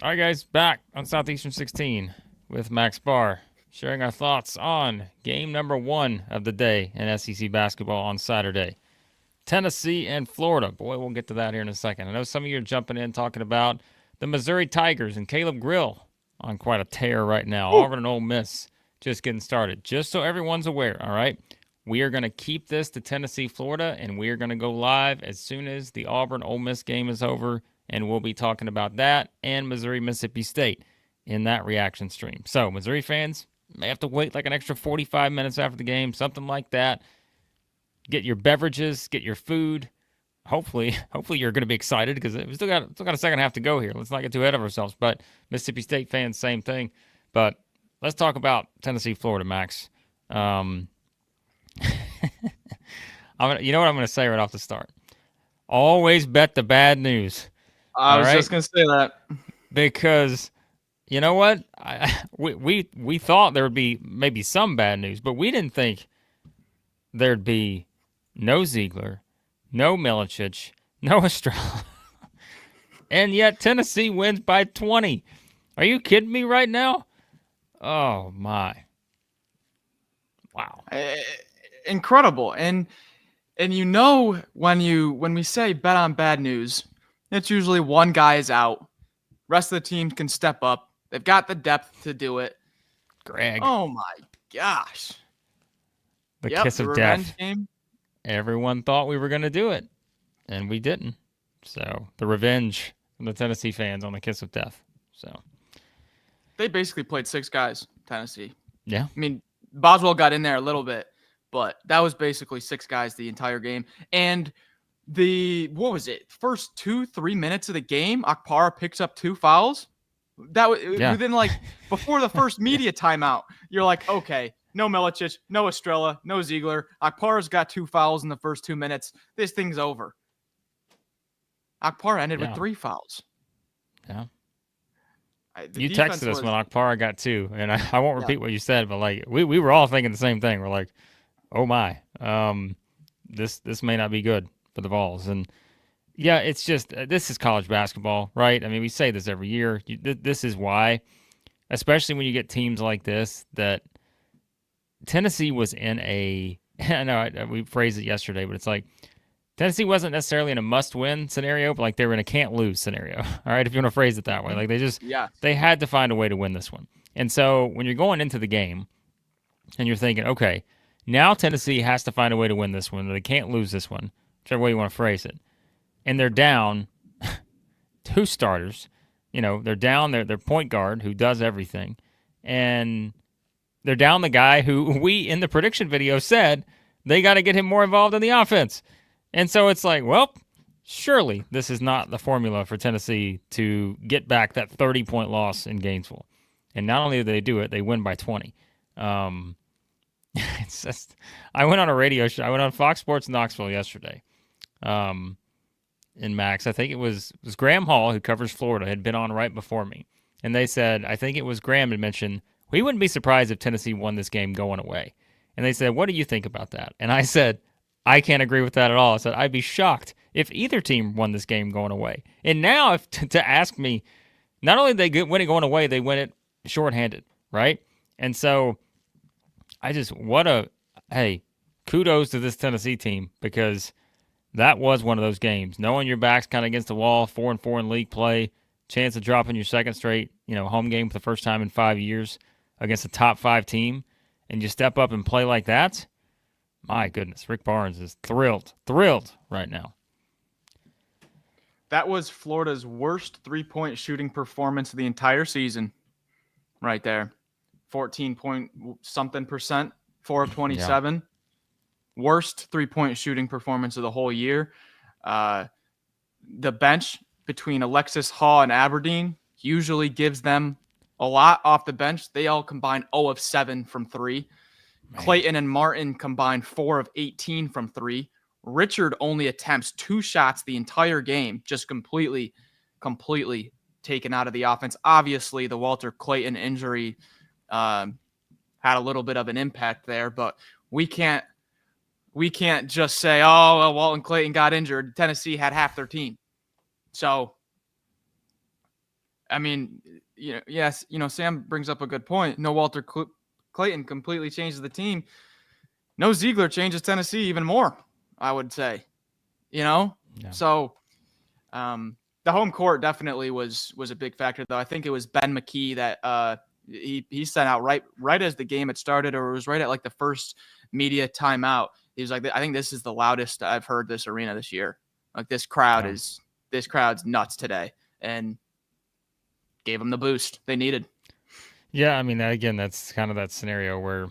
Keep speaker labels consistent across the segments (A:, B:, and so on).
A: All right, guys, back on Southeastern 16 with Max Barr, sharing our thoughts on game number 1 of the day in SEC basketball on Saturday. Tennessee and Florida. Boy, we'll get to that here in a second. I know some of you are jumping in talking about the Missouri Tigers and Caleb Grill on quite a tear right now.
B: Ooh.
A: Auburn and Ole Miss just getting started. Just so everyone's aware, all right? We are going to keep this to Tennessee, Florida, and we are going to go live as soon as the Auburn-Ole Miss game is over, and we'll be talking about that and Missouri-Mississippi State in that reaction stream. So, Missouri fans may have to wait like an extra 45 minutes after the game, something like that. Get your beverages, get your food. Hopefully you're going to be excited because we still got a second half to go here. Let's not get too ahead of ourselves. But Mississippi State fans, same thing. But let's talk about Tennessee, Florida, Max. You know what I'm going to say right off the start? Always bet the bad news.
B: I was just going to say that.
A: Because you know what? We thought there would be maybe some bad news, but we didn't think there'd be no Ziegler, no Milicic, no Estrella. And yet Tennessee wins by 20. Are you kidding me right now? Oh, my. Wow.
B: Incredible. And you know when we say bet on bad news, it's usually one guy is out. Rest of the team can step up. They've got the depth to do it.
A: Greg.
B: Oh my gosh.
A: The kiss of death.
B: Game.
A: Everyone thought we were going to do it, and we didn't. So the revenge from the Tennessee fans on the kiss of death. So
B: they basically played 6 guys, Tennessee.
A: Yeah.
B: I mean, Boswell got in there a little bit, but that was basically 6 guys the entire game. And what was it? First 2-3 minutes of the game, Okpara picks up 2 fouls. That was within before the first media timeout. You're like, okay, no Milicic, no Estrella, no Ziegler. Okpara's got 2 fouls in the first 2 minutes. This thing's over. Okpara ended with 3 fouls.
A: Yeah. You texted us when Okpara got 2, and I won't repeat what you said, but we were all thinking the same thing. We're like, oh my, this may not be good for the Vols. And yeah, it's just this is college basketball, right? I mean, we say this every year. This is why, especially when you get teams like this, that Tennessee was in a. I know we phrased it yesterday, but it's like Tennessee wasn't necessarily in a must-win scenario, but like they were in a can't-lose scenario. All right, if you want to phrase it that way, like they had to find a way to win this one. And so when you're going into the game, and you're thinking, okay, now Tennessee has to find a way to win this one. They can't lose this one, whichever way you want to phrase it. And they're down 2 starters. You know, they're down their point guard who does everything, and they're down the guy who we in the prediction video said they got to get him more involved in the offense. And so it's like, well, surely this is not the formula for Tennessee to get back that 30-point loss in Gainesville. And not only do they do it, they win by 20. It's just, I went on a radio show. I went on Fox Sports Knoxville yesterday. In Max, I think it was Graham Haugh, who covers Florida, had been on right before me. And they said, I think it was Graham had mentioned, we wouldn't be surprised if Tennessee won this game going away. And they said, what do you think about that? And I said, I can't agree with that at all. I said, I'd be shocked if either team won this game going away. And now, if to ask me, not only did they win it going away, they win it shorthanded, right? And so, hey, kudos to this Tennessee team, because that was one of those games. Knowing your back's kind of against the wall, 4-4 in league play, chance of dropping your second straight, home game for the first time in 5 years against a top 5 team, and you step up and play like that. My goodness, Rick Barnes is thrilled right now.
B: That was Florida's worst 3-point shooting performance of the entire season, right there. 14-point-something%, 4 of 27. Yeah. Worst 3-point shooting performance of the whole year. The bench between Alexis, Haugh, and Aberdeen usually gives them a lot off the bench. They all combine 0 of 7 from 3. Man. Clayton and Martin combined 4 of 18 from 3. Richard only attempts 2 shots the entire game, just completely taken out of the offense. Obviously, the Walter Clayton injury had a little bit of an impact there, but we can't just say, oh, well, Walton Clayton got injured. Tennessee had half their team. So I mean, yes, Sam brings up a good point. No Walter Clayton completely changes the team. No Ziegler changes Tennessee even more, I would say. Yeah. So the home court definitely was a big factor, though. I think it was Ben McKee that he sent out right as the game had started, or it was right at like the first media timeout. He was like, I think this is the loudest I've heard this arena this year. Like this crowd's nuts today, and gave them the boost they needed.
A: Yeah, I mean, again, that's kind of that scenario where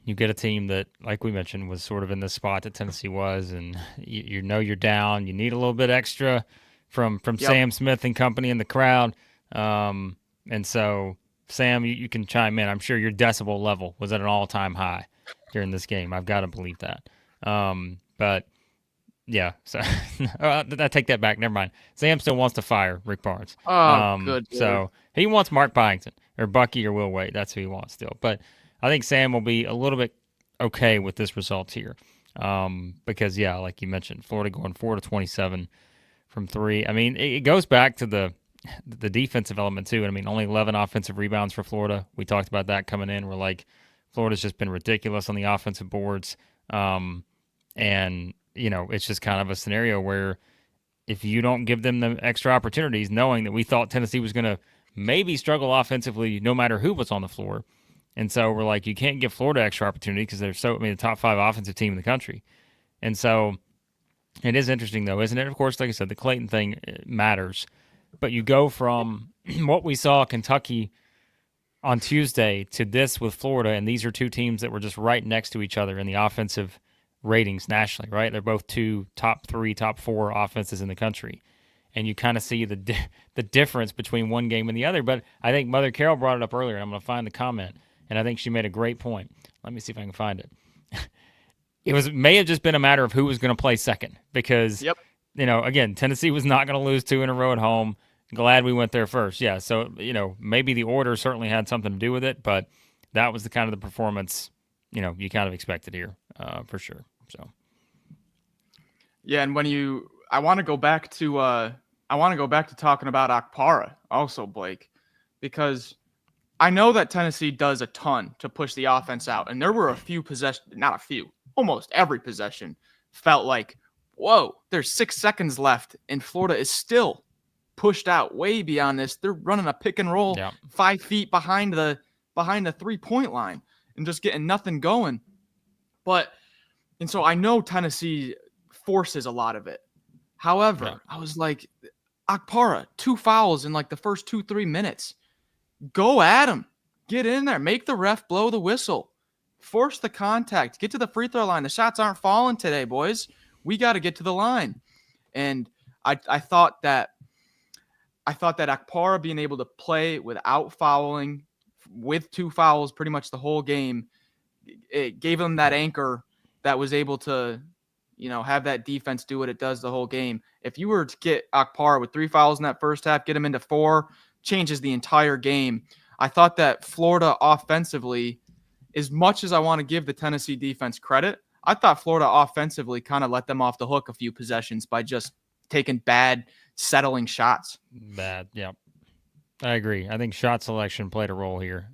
A: you get a team that, like we mentioned, was sort of in the spot that Tennessee was, and you know you're down. You need a little bit extra from Sam Smith and company in the crowd. And so, Sam, you can chime in. I'm sure your decibel level was at an all-time high during this game. I've got to believe that. But, yeah, so I take that back. Never mind. Sam still wants to fire Rick Barnes.
B: Oh, good.
A: So he wants Mark Byington or Bucky or Will Wade. That's who he wants still. But I think Sam will be a little bit okay with this result here because, yeah, like you mentioned, Florida going 4-27 from three. I mean, it goes back to the defensive element too. I mean, only 11 offensive rebounds for Florida. We talked about that coming in. We're like, Florida's just been ridiculous on the offensive boards. And, it's just kind of a scenario where if you don't give them the extra opportunities, knowing that we thought Tennessee was going to maybe struggle offensively no matter who was on the floor. And so we're like, you can't give Florida extra opportunity because they're the top 5 offensive team in the country. And so it is interesting, though, isn't it? Of course, like I said, the Clayton thing matters. But you go from what we saw Kentucky on Tuesday to this with Florida, and these are two teams that were just right next to each other in the offensive ratings nationally, right? They're both two top 3, top 4 offenses in the country. And you kind of see the difference between one game and the other. But I think Mother Carol brought it up earlier, and I'm going to find the comment. And I think she made a great point. Let me see if I can find it. It may have just been a matter of who was going to play second because, again, Tennessee was not going to lose 2 in a row at home. Glad we went there first. Yeah, so, maybe the order certainly had something to do with it, but that was the kind of the performance, you kind of expected here for sure. So,
B: yeah, and I want to go back to talking about Okpara also, Blake, because I know that Tennessee does a ton to push the offense out, and there were a few not a few, almost every possession felt like, whoa, there's 6 seconds left, and Florida is still pushed out way beyond this. They're running a pick and roll 5 feet behind the 3-point line and just getting nothing going. And so I know Tennessee forces a lot of it. However, I was like, Okpara, 2 fouls in like the first 2-3 minutes. Go at him. Get in there. Make the ref blow the whistle. Force the contact. Get to the free throw line. The shots aren't falling today, boys. We got to get to the line. And I thought that Okpara being able to play without fouling, with 2 fouls pretty much the whole game, it gave him that anchor that was able to, have that defense do what it does the whole game. If you were to get Okpara with 3 fouls in that first half, get him into 4, changes the entire game. I thought that Florida offensively, as much as I want to give the Tennessee defense credit, I thought Florida offensively kind of let them off the hook a few possessions by just taking bad, settling shots.
A: Bad, yeah. I agree. I think shot selection played a role here.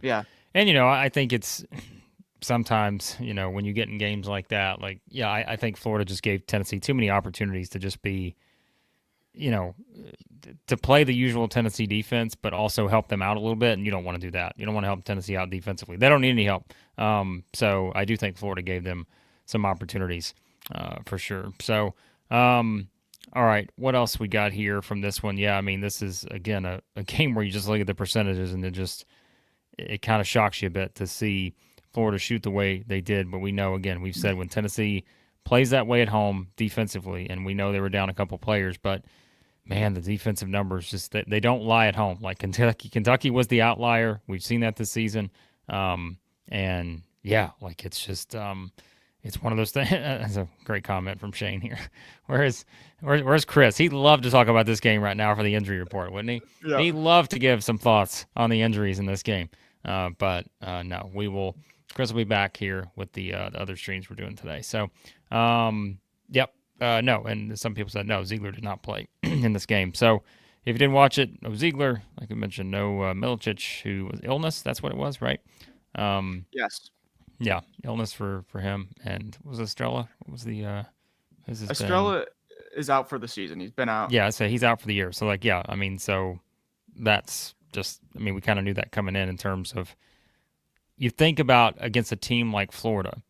B: Yeah.
A: And, I think it's sometimes, when you get in games like that, I think Florida just gave Tennessee too many opportunities to just be, to play the usual Tennessee defense, but also help them out a little bit. And you don't want to do that. You don't want to help Tennessee out defensively. They don't need any help. So I do think Florida gave them some opportunities for sure. So, all right, what else we got here from this one? Yeah, I mean, this is, again, a game where you just look at the percentages and it kind of shocks you a bit to see Florida shoot the way they did. But we know, again, we've said when Tennessee plays that way at home defensively, and we know they were down a couple players, but man, the defensive numbers just they don't lie at home. Like Kentucky was the outlier. We've seen that this season, and yeah, it's just it's one of those things. That's a great comment from Shane here. Where's Chris? He'd love to talk about this game right now for the injury report, wouldn't he? Yeah. He'd love to give some thoughts on the injuries in this game, but no, we will. Chris will be back here with the other streams we're doing today. So, yep. No, and some people said no, Ziegler did not play in this game. So, if you didn't watch it, no Ziegler, like I mentioned, no Milicic, who was illness. That's what it was, right?
B: Yes.
A: Yeah, illness for him. And was Estrella? What was the
B: Estrella is out for the season. He's been out.
A: Yeah, so he's out for the year. So like, yeah, I mean, so that's just, I mean, we kind of knew that coming in terms of, you think about against a team like Florida,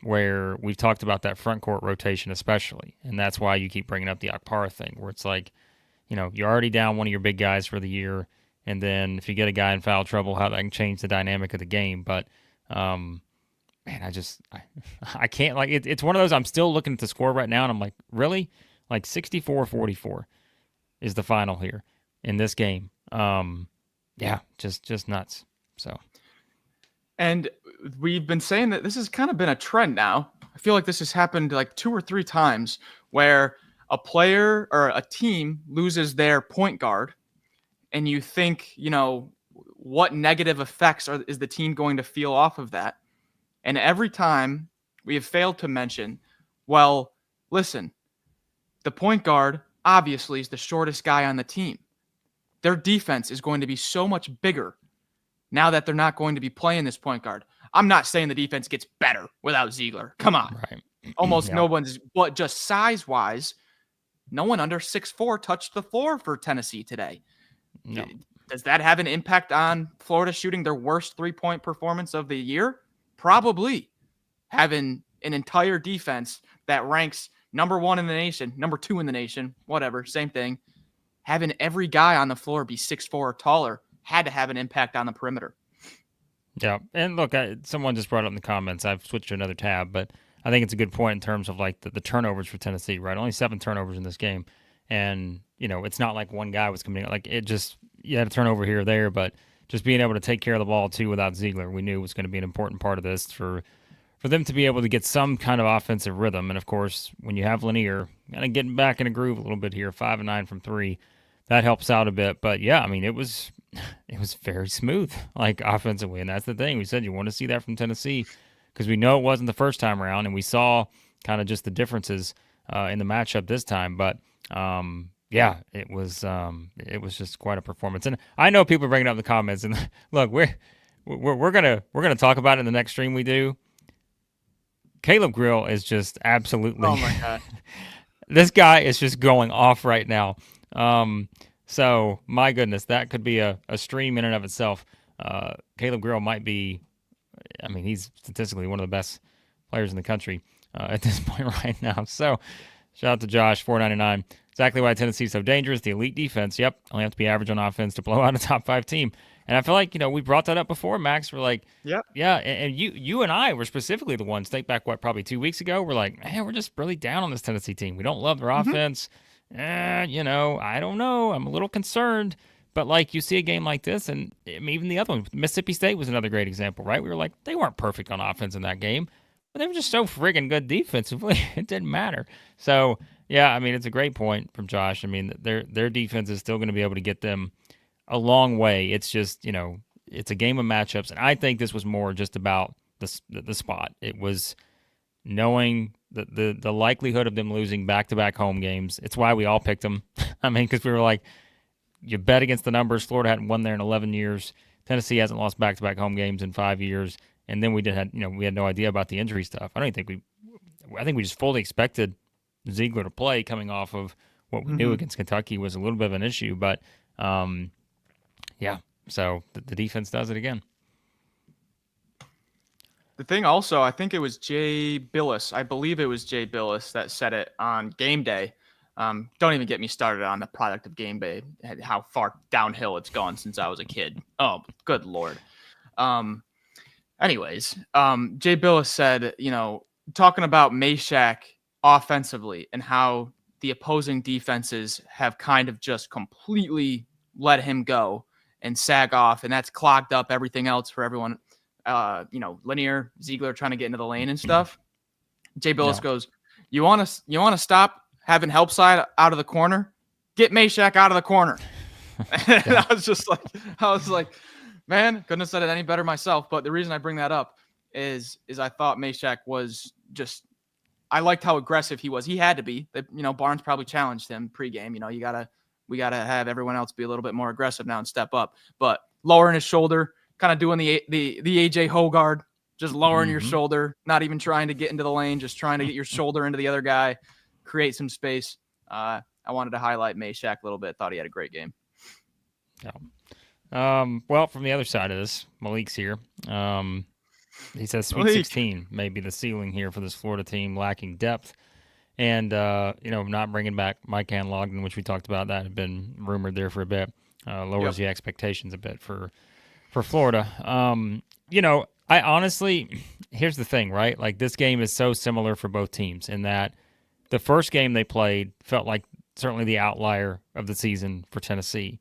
A: where we've talked about that front court rotation especially, and that's why you keep bringing up the Okpara thing, where it's like, you're already down one of your big guys for the year, and then if you get a guy in foul trouble, how that can change the dynamic of the game. But man, I can't, like, it's one of those, I'm still looking at the score right now, and I'm like, really? Like 64-44 is the final here in this game. Yeah, just nuts. So.
B: And we've been saying that this has kind of been a trend now. I feel like this has happened like 2 or 3 times where a player or a team loses their point guard, and you think, what negative effects is the team going to feel off of that? And every time we have failed to mention, well, listen, the point guard obviously is the shortest guy on the team. Their defense is going to be so much bigger now that they're not going to be playing this point guard. I'm not saying the defense gets better without Ziegler. Come on.
A: Right.
B: Almost no one's, but just size-wise, no one under 6'4" touched the floor for Tennessee today.
A: No.
B: Does that have an impact on Florida shooting their worst 3-point performance of the year? Probably. Having an entire defense that ranks number 1 in the nation, number 2 in the nation, whatever, same thing. Having every guy on the floor be 6'4" or taller had to have an impact on the perimeter.
A: Yeah, and look, someone just brought up in the comments, I've switched to another tab, but I think it's a good point in terms of like the turnovers for Tennessee, right? Only 7 turnovers in this game. And, it's not like one guy was coming, like it just, you had a turnover here or there, but just being able to take care of the ball too without Ziegler, we knew was going to be an important part of this for them to be able to get some kind of offensive rhythm. And of course, when you have Lanier kind of getting back in a groove a little bit here, 5 of 9 from 3, that helps out a bit. But yeah, I mean, it was very smooth, like offensively, and that's the thing. We said you want to see that from Tennessee because we know it wasn't the first time around, and we saw kind of just the differences in the matchup this time. But yeah, it was just quite a performance. And I know people are bringing up the comments, and look, we're gonna talk about it in the next stream we do. Caleb Grill is just absolutely.
B: Oh my god,
A: this guy is just going off right now. So my goodness, that could be a stream in and of itself. Caleb Grill might be, I mean, he's statistically one of the best players in the country at this point right now. So shout out to Josh, $4.99. Exactly why Tennessee's so dangerous. The elite defense. Yep. Only have to be average on offense to blow out a top 5 team. And I feel like, we brought that up before, Max. We're like,
B: yep.
A: Yeah. And you and I were specifically the ones, think back, probably 2 weeks ago. We're like, man, we're just really down on this Tennessee team. We don't love their offense. I don't know. I'm a little concerned. But, like, you see a game like this, and even the other one, Mississippi State was another great example, right? We were like, they weren't perfect on offense in that game, but they were just so friggin' good defensively. It didn't matter. So, yeah, I mean, it's a great point from Josh. I mean, their defense is still going to be able to get them a long way. It's just, it's a game of matchups, and I think this was more just about the spot. It was knowing the likelihood of them losing back-to-back home games. It's why we all picked them. I mean, because we were like, you bet against the numbers. Florida hadn't won there in 11 years. Tennessee hasn't lost back-to-back home games in 5 years. And then we had no idea about the injury stuff. I think we just fully expected Ziegler to play coming off of what we knew against Kentucky was a little bit of an issue. But, yeah, so the defense does it again.
B: The thing also, I think it was Jay Billis. I believe it was Jay Billis that said it on game day. Don't even get me started on the product of game day, how far downhill it's gone since I was a kid. Oh, good Lord. Anyways, Jay Billis said, talking about Mashack offensively and how the opposing defenses have kind of just completely let him go and sag off, and that's clogged up everything else for everyone. Lanier, Ziegler trying to get into the lane and stuff. Jay Billis goes, you want to stop having help side out of the corner? Get Mashack out of the corner. And I was like, man, couldn't have said it any better myself. But the reason I bring that up is I thought Mashack was just, I liked how aggressive he was. He had to be. Barnes probably challenged him pregame. You got to we got to have everyone else be a little bit more aggressive now and step up. But lowering his shoulder, kind of doing the AJ Hogard, just lowering your shoulder, not even trying to get into the lane, just trying to get your shoulder into the other guy, create some space. I wanted to highlight Mashack a little bit. Thought he had a great game.
A: Yeah. Well, from the other side of this, Malik's here. He says Sweet 16 may be the ceiling here for this Florida team, lacking depth. And, not bringing back Mike Logden, which we talked about. That had been rumored there for a bit. Lowers the expectations a bit for Florida. I honestly, here's the thing, right? Like, this game is so similar for both teams in that the first game they played felt like certainly the outlier of the season for Tennessee.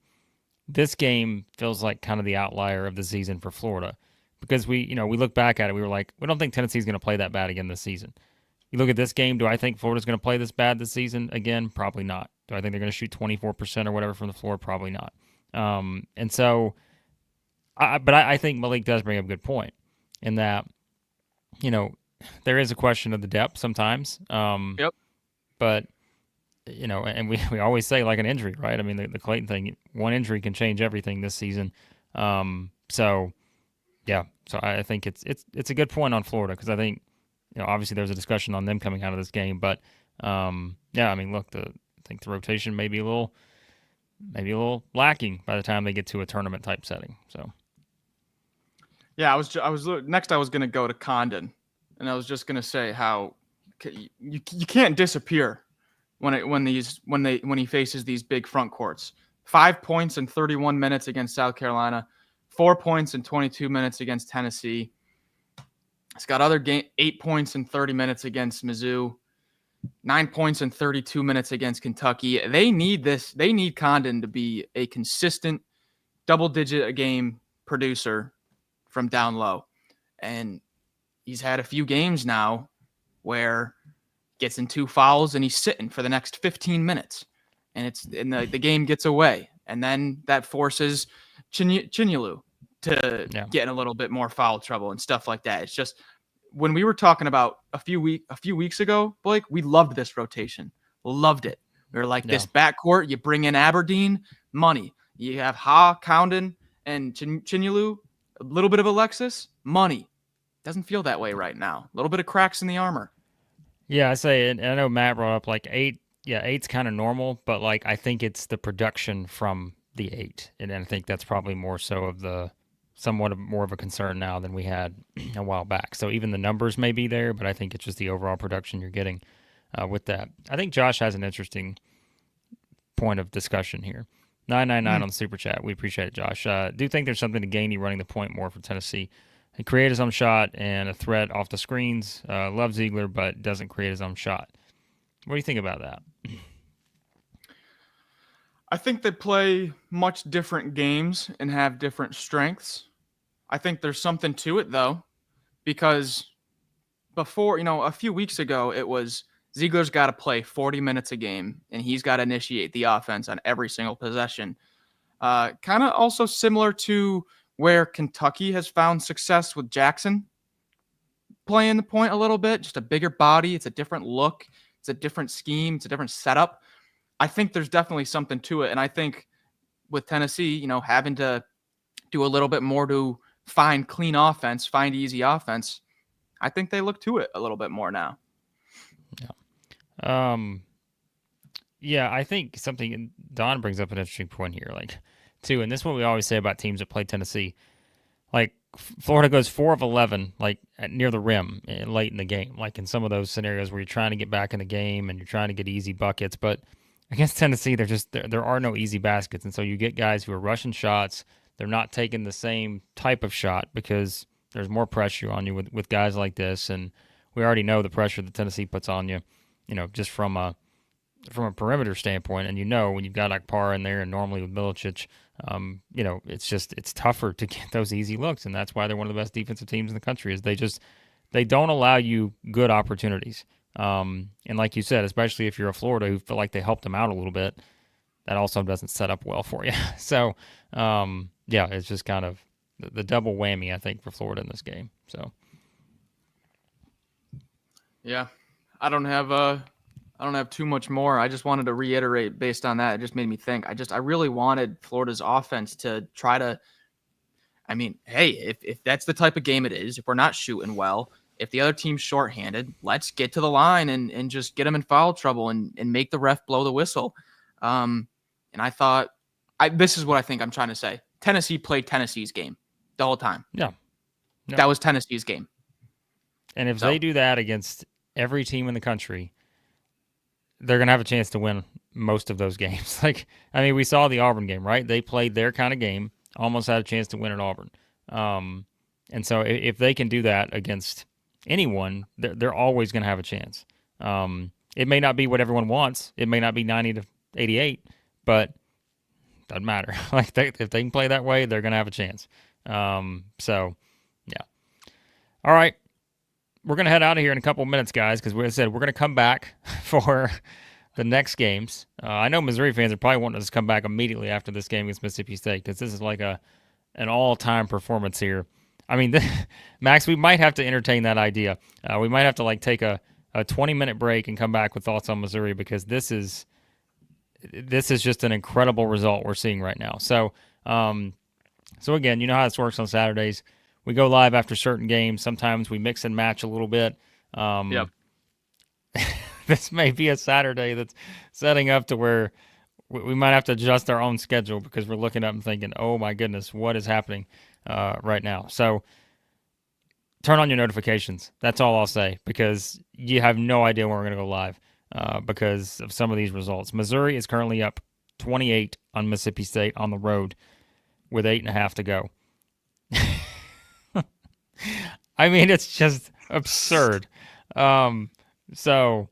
A: This game feels like kind of the outlier of the season for Florida because we look back at it, we were like, we don't think Tennessee's going to play that bad again this season. You look at this game, do I think Florida's going to play this bad this season again? Probably not. Do I think they're going to shoot 24% or whatever from the floor? Probably not. And so, I think Malik does bring up a good point in that, there is a question of the depth sometimes. But, and we always say like an injury, right? I mean, the Clayton thing, one injury can change everything this season. So I think it's a good point on Florida because I think, obviously there's a discussion on them coming out of this game, but I mean, look, I think the rotation may be a little lacking by the time they get to a tournament type setting. So,
B: yeah, I was next. I was going to go to Condon, and I was just going to say how you can't disappear when he faces these big front courts. 5 points in 31 minutes against South Carolina, 4 points in 22 minutes against Tennessee. He's got 8 points in 30 minutes against Mizzou, 9 points in 32 minutes against Kentucky. They need this. They need Condon to be a consistent double-digit a game producer from down low. And he's had a few games now where gets in 2 fouls and he's sitting for the next 15 minutes. And the game gets away. And then that forces Chinyelu to get in a little bit more foul trouble and stuff like that. It's just when we were talking about a few weeks ago, Blake, we loved this rotation. Loved it. We were like, this backcourt, you bring in Aberdeen, money. You have Haugh, Condon, and Chinyelu, a little bit of Alexis, money. Doesn't feel that way right now. A little bit of cracks in the armor.
A: Yeah, I say, and I know Matt brought up like 8. Yeah, 8's kind of normal, but like I think it's the production from the 8, and I think that's probably more so of somewhat more of a concern now than we had a while back. So even the numbers may be there, but I think it's just the overall production you're getting with that. I think Josh has an interesting point of discussion here. 999 on the Super Chat. We appreciate it, Josh. Do you think there's something to Gainey running the point more for Tennessee? He created his own shot and a threat off the screens. Loves Ziegler, but doesn't create his own shot. What do you think about that?
B: I think they play much different games and have different strengths. I think there's something to it, though, because before, a few weeks ago, it was Ziegler's got to play 40 minutes a game, and he's got to initiate the offense on every single possession. Kind of also similar to where Kentucky has found success with Jackson playing the point a little bit, just a bigger body. It's a different look. It's a different scheme. It's a different setup. I think there's definitely something to it. And I think with Tennessee, having to do a little bit more to find clean offense, find easy offense, I think they look to it a little bit more now.
A: Yeah, I think something Don brings up an interesting point here, too, and this is what we always say about teams that play Tennessee. Like, Florida goes 4 of 11, near the rim late in the game, like in some of those scenarios where you're trying to get back in the game and you're trying to get easy buckets. But against Tennessee, there are no easy baskets, and so you get guys who are rushing shots. They're not taking the same type of shot because there's more pressure on you with guys like this, and we already know the pressure that Tennessee puts on you, just from a perimeter standpoint. And when you've got Okpara in there, and normally with Milicic, it's tougher to get those easy looks, and that's why they're one of the best defensive teams in the country. Is they don't allow you good opportunities. And like you said, especially if you're a Florida who feel like they helped them out a little bit, that also doesn't set up well for you. So, it's just kind of the double whammy, I think, for Florida in this game. So,
B: yeah, I don't have a I don't have too much more. I just wanted to reiterate based on that. It just made me think. I really wanted Florida's offense to try to, I mean, hey, if that's the type of game it is, if we're not shooting well, if the other team's shorthanded, let's get to the line and just get them in foul trouble and make the ref blow the whistle. And I thought, this is what I think I'm trying to say. Tennessee played Tennessee's game the whole time.
A: Yeah.
B: That was Tennessee's game.
A: And if they do that against every team in the country, they're going to have a chance to win most of those games. Like, I mean, we saw the Auburn game, right? They played their kind of game, almost had a chance to win at Auburn. And so if they can do that against anyone, they're always going to have a chance. It may not be what everyone wants. It may not be 90-88, but it doesn't matter. Like, if they can play that way, they're going to have a chance. So, yeah. All right. We're going to head out of here in a couple of minutes, guys, because we said we're going to come back for the next games. I know Missouri fans are probably wanting us to come back immediately after this game against Mississippi State because this is like an all-time performance here. I mean, Max, we might have to entertain that idea. We might have to like take a 20-minute break and come back with thoughts on Missouri because this is just an incredible result we're seeing right now. So again, you know how this works on Saturdays. We go live after certain games. Sometimes we mix and match a little bit.
B: Yep.
A: This may be a Saturday that's setting up to where we might have to adjust our own schedule because we're looking up and thinking, oh, my goodness, what is happening right now? So turn on your notifications. That's all I'll say because you have no idea when we're going to go live because of some of these results. Missouri is currently up 28 on Mississippi State on the road with 8.5 to go. I mean, it's just absurd. So,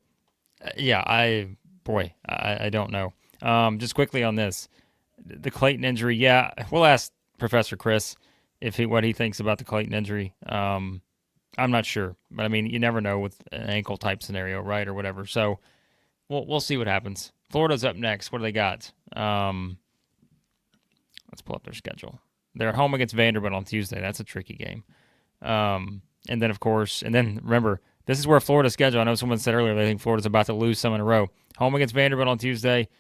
A: yeah, I don't know. Just quickly on this, the Clayton injury. Yeah, we'll ask Professor Chris what he thinks about the Clayton injury. I'm not sure, but I mean, you never know with an ankle type scenario, right, or whatever. So, we'll see what happens. Florida's up next. What do they got? Let's pull up their schedule. They're at home against Vanderbilt on Tuesday. That's a tricky game. And then, of course, remember, this is where Florida's schedule. I know someone said earlier they think Florida's about to lose some in a row. Home against Vanderbilt on Tuesday,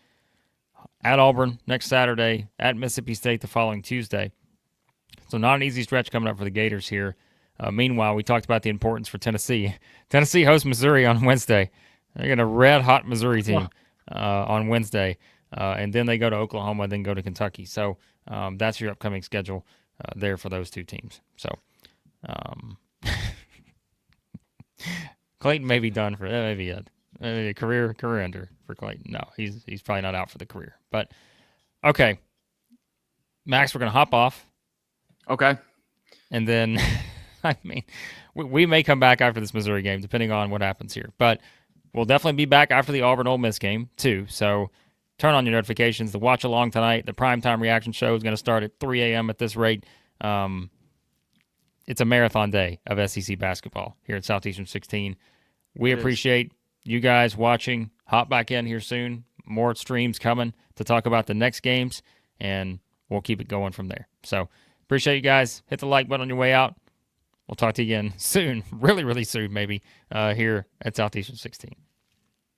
A: at Auburn next Saturday, at Mississippi State the following Tuesday. So not an easy stretch coming up for the Gators here. Meanwhile, we talked about the importance for Tennessee. Tennessee hosts Missouri on Wednesday. They're going to red-hot Missouri team on Wednesday. And then they go to Oklahoma, then go to Kentucky. So that's your upcoming schedule there for those two teams. So Clayton may be done for maybe a career ender for Clayton. No, he's probably not out for the career. But okay, Max, we're gonna hop off.
B: Okay,
A: and then I mean, we may come back after this Missouri game, depending on what happens here. But we'll definitely be back after the Auburn Ole Miss game too. So turn on your notifications. The watch along tonight, the primetime reaction show is going to start at 3 a.m. at this rate. It's a marathon day of SEC basketball here at Southeastern 16. We appreciate you guys watching. Hop back in here soon. More streams coming to talk about the next games, and we'll keep it going from there. So appreciate you guys. Hit the like button on your way out. We'll talk to you again soon, really, really soon maybe, here at Southeastern 16.